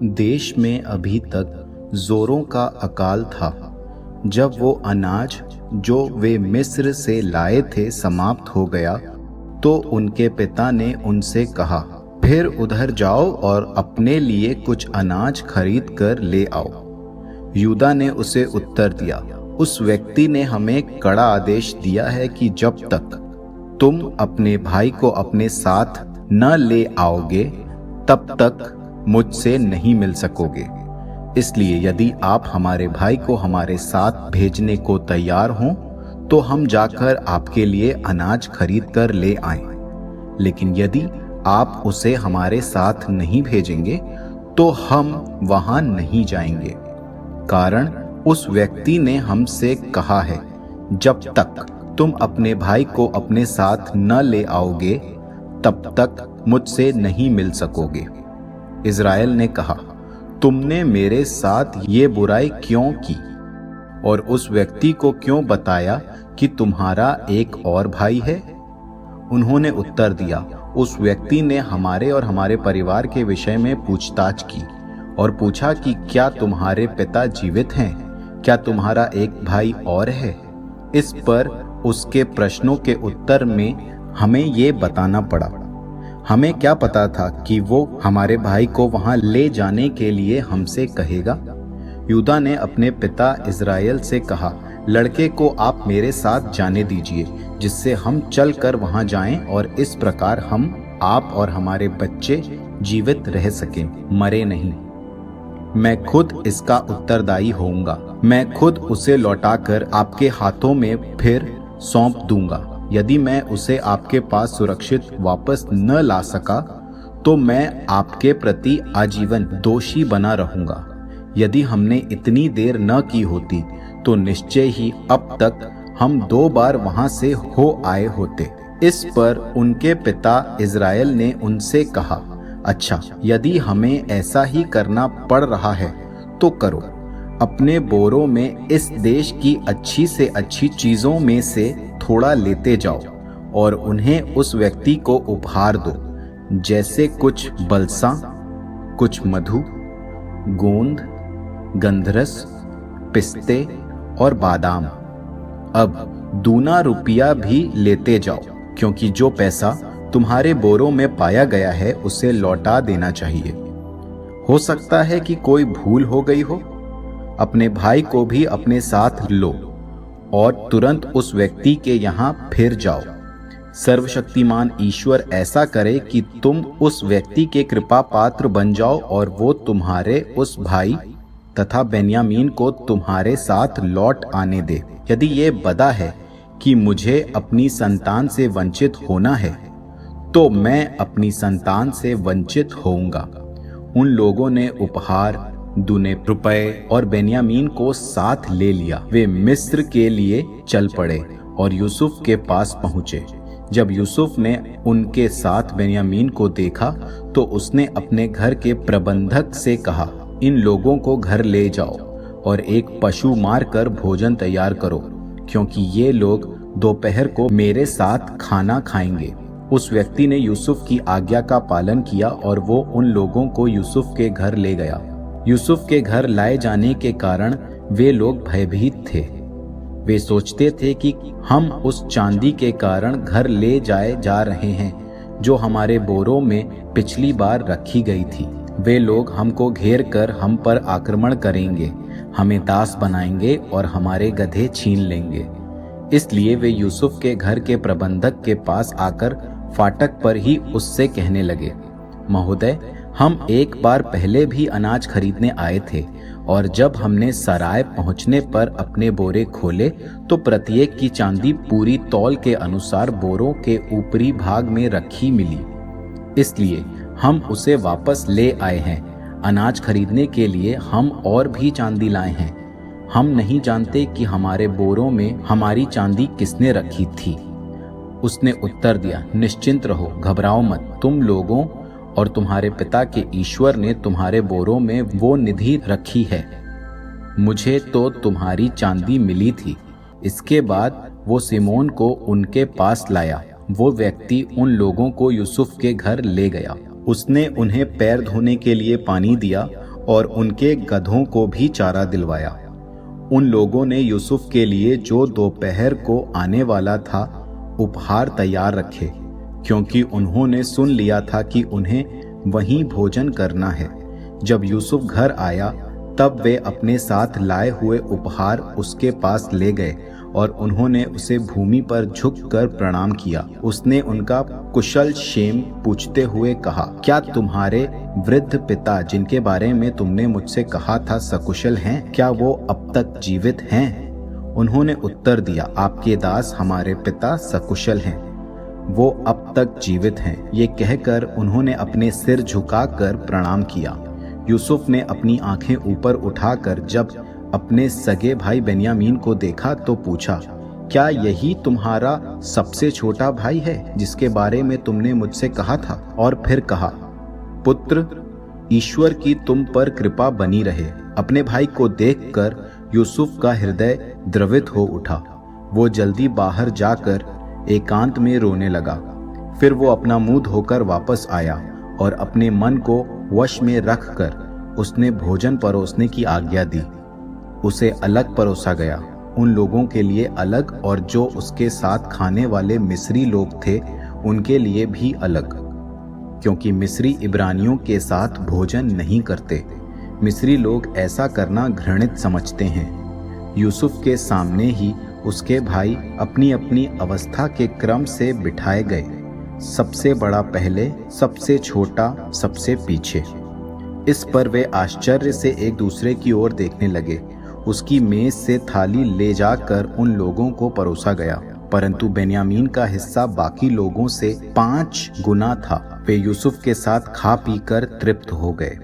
देश में अभी तक जोरों का अकाल था। जब वो अनाज जो वे मिस्र से लाए थे समाप्त हो गया, तो उनके पिता ने उनसे कहा, फिर उधर जाओ और अपने लिए कुछ अनाज खरीद कर ले आओ। यूदा ने उसे उत्तर दिया, उस व्यक्ति ने हमें कड़ा आदेश दिया है कि जब तक तुम अपने भाई को अपने साथ न ले आओगे, तब तक मुझसे नहीं मिल सकोगे। इसलिए यदि आप हमारे भाई को हमारे साथ भेजने को तैयार हों, तो हम जाकर आपके लिए अनाज खरीद कर ले आएं। लेकिन यदि आप उसे हमारे साथ नहीं भेजेंगे, तो हम वहां नहीं जाएंगे। कारण उस व्यक्ति ने हमसे कहा है, जब तक तुम अपने भाई को अपने साथ न ले आओगे, तब तक मुझसे नहीं मिल सकोगे। इज़राइल ने कहा, तुमने मेरे साथ ये बुराई क्यों की और उस व्यक्ति को क्यों बताया कि तुम्हारा एक और भाई है? उन्होंने उत्तर दिया, उस व्यक्ति ने हमारे और हमारे परिवार के विषय में पूछताछ की और पूछा कि क्या तुम्हारे पिता जीवित हैं? क्या तुम्हारा एक भाई और है? इस पर उसके प्रश्नों के उत्तर में हमें ये बताना पड़ा। हमें क्या पता था कि वो हमारे भाई को वहां ले जाने के लिए हमसे कहेगा। यूदा ने अपने पिता इज़राइल से कहा, लड़के को आप मेरे साथ जाने दीजिए, जिससे हम चलकर वहां जाएं और इस प्रकार हम, आप और हमारे बच्चे जीवित रह सकें, मरे नहीं। मैं खुद इसका उत्तरदायी होऊंगा। मैं खुद उसे लौटाकर आपके हाथों में फिर सौंप दूंगा। यदि मैं उसे आपके पास सुरक्षित वापस न ला सका, तो मैं आपके प्रति आजीवन दोषी बना रहूंगा। यदि हमने इतनी देर न की होती, तो निश्चय ही अब तक हम 2 बार वहां से हो आए होते। इस पर उनके पिता इज़राइल ने उनसे कहा, अच्छा, यदि हमें ऐसा ही करना पड़ रहा है तो करो। अपने बोरों में इस देश की अच्छी से अच्छी चीजों में से थोड़ा लेते जाओ और उन्हें उस व्यक्ति को उपहार दो, जैसे कुछ बलसा, कुछ मधु, गोंद, गंधरस, पिस्ते और बादाम। अब दूना रुपया भी लेते जाओ, क्योंकि जो पैसा तुम्हारे बोरों में पाया गया है उसे लौटा देना चाहिए। हो सकता है कि कोई भूल हो गई हो। अपने भाई को भी अपने साथ लो और तुरंत उस व्यक्ति के यहाँ फिर जाओ। सर्वशक्तिमान ईश्वर ऐसा करे कि तुम उस व्यक्ति के कृपा पात्र बन जाओ और वो तुम्हारे उस भाई तथा बेन्यामीन को तुम्हारे साथ लौट आने दे। यदि ये बदा है कि मुझे अपनी संतान से वंचित होना है, तो मैं अपनी संतान से वंचित होऊंगा। उन लोगों ने उपहार, दूने रुपए और बेन्यामीन को साथ ले लिया। वे मिस्र के लिए चल पड़े और यूसुफ के पास पहुंचे। जब यूसुफ ने उनके साथ बेन्यामीन को देखा, तो उसने अपने घर के प्रबंधक से कहा, इन लोगों को घर ले जाओ और एक पशु मारकर भोजन तैयार करो, क्योंकि ये लोग दोपहर को मेरे साथ खाना खाएंगे। उस व्यक्ति ने यूसुफ की आज्ञा का पालन किया और वो उन लोगों को यूसुफ के घर ले गया। यूसुफ के घर लाए जाने के कारण वे लोग भयभीत थे। वे सोचते थे कि हम उस चांदी के कारण घर ले जाए जा रहे हैं, जो हमारे बोरों में पिछली बार रखी गई थी। वे लोग हमको घेर कर हम पर आक्रमण करेंगे, हमें दास बनाएंगे और हमारे गधे छीन लेंगे। इसलिए वे यूसुफ के घर के प्रबंधक के पास आकर फाटक पर ही उससे कहने लगे, महोदय, हम एक बार पहले भी अनाज खरीदने आए थे और जब हमने सराय पहुंचने पर अपने बोरे खोले, तो प्रत्येक की चांदी पूरी तौल के अनुसार बोरों के ऊपरी भाग में रखी मिली। इसलिए हम उसे वापस ले आए हैं। अनाज खरीदने के लिए हम और भी चांदी लाए हैं। हम नहीं जानते कि हमारे बोरों में हमारी चांदी किसने रखी थी। उसने उत्तर दिया, निश्चिंत रहो, घबराओ मत। तुम लोगों और तुम्हारे पिता के ईश्वर ने तुम्हारे बोरों में वो निधि रखी है। मुझे तो तुम्हारी चांदी मिली थी। इसके बाद वो सिमोन को उनके पास लाया। वो व्यक्ति उन लोगों को यूसुफ के घर ले गया। उसने उन्हें पैर धोने के लिए पानी दिया और उनके गधों को भी चारा दिलवाया। उन लोगों ने यूसुफ के लिए जो दोपहर को आने वाला था उपहार तैयार रखे, क्योंकि उन्होंने सुन लिया था कि उन्हें वहीं भोजन करना है। जब यूसुफ घर आया तब वे अपने साथ लाए हुए उपहार उसके पास ले गए और उन्होंने उसे भूमि पर झुककर प्रणाम किया। उसने उनका कुशल क्षेम पूछते हुए कहा, क्या तुम्हारे वृद्ध पिता जिनके बारे में तुमने मुझसे कहा था सकुशल हैं? क्या वो अब तक जीवित हैं? उन्होंने उत्तर दिया, आपके दास हमारे पिता सकुशल हैं, वो अब तक जीवित हैं। ये कहकर उन्होंने अपने सिर झुकाकर प्रणाम किया। यूसुफ ने अपनी आंखें ऊपर उठाकर जब अपने सगे भाई बेन्यामीन को देखा तो पूछा, क्या यही तुम्हारा सबसे छोटा भाई है जिसके बारे में तुमने मुझसे कहा था? और फिर कहा, पुत्र, ईश्वर की तुम पर कृपा बनी रहे। अपने भाई को देखकर यूसुफ का हृदय द्रवित हो उठा। वो जल्दी बाहर जाकर एकांत में रोने लगा। फिर वो अपना मुंह धोकर वापस आया और अपने मन को वश में रखकर उसने भोजन परोसने की आज्ञा दी। उसे अलग परोसा गया, उन लोगों के लिए अलग, और जो उसके साथ खाने वाले मिस्री लोग थे उनके लिए भी अलग, क्योंकि मिस्री इब्रानियों के साथ भोजन नहीं करते। मिस्री लोग ऐसा करना घृणित समझते हैं। यूसुफ के सामने ही उसके भाई अपनी अपनी अवस्था के क्रम से बिठाए गए, सबसे बड़ा पहले, सबसे छोटा सबसे पीछे। इस पर वे आश्चर्य से एक दूसरे की ओर देखने लगे। उसकी मेज से थाली ले जाकर उन लोगों को परोसा गया, परंतु बेन्यामीन का हिस्सा बाकी लोगों से 5 गुना था। वे यूसुफ के साथ खा पीकर तृप्त हो गए।